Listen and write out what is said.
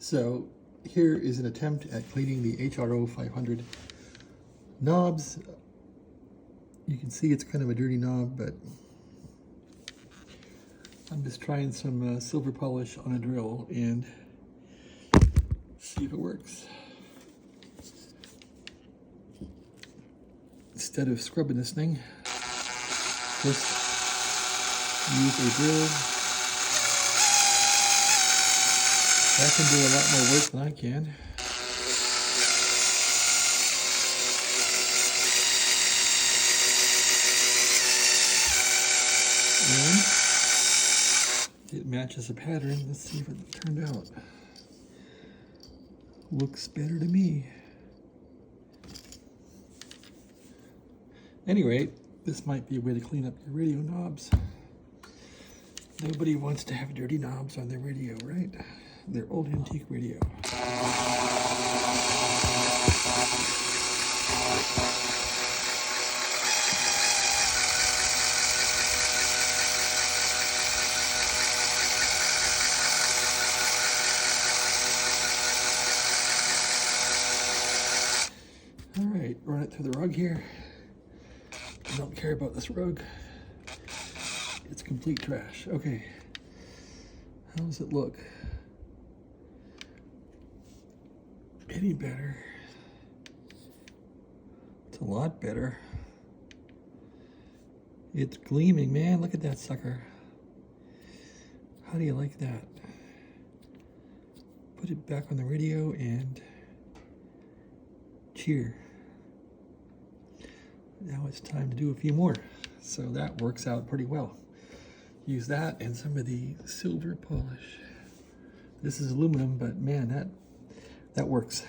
So here is an attempt at cleaning the HRO 500 knobs. You can see it's kind of a dirty knob, but I'm just trying some silver polish on a drill and see if it works. Instead of scrubbing this thing, just use a drill. That can do a lot more work than I can. And it matches the pattern. Let's see if it turned out. Looks better to me. Anyway, this might be a way to clean up your radio knobs. Nobody wants to have dirty knobs on their radio, right? Their old antique radio. All right, run it through the rug here. I don't care about this rug. It's complete trash. Okay. How does it look? Any better? It's a lot better. It's gleaming, man. Look at that sucker. How do you like that? Put it back on the radio and cheer. Now it's time to do a few more. So that works out pretty well. Use that and some of the silver polish. This is aluminum, but man, that works.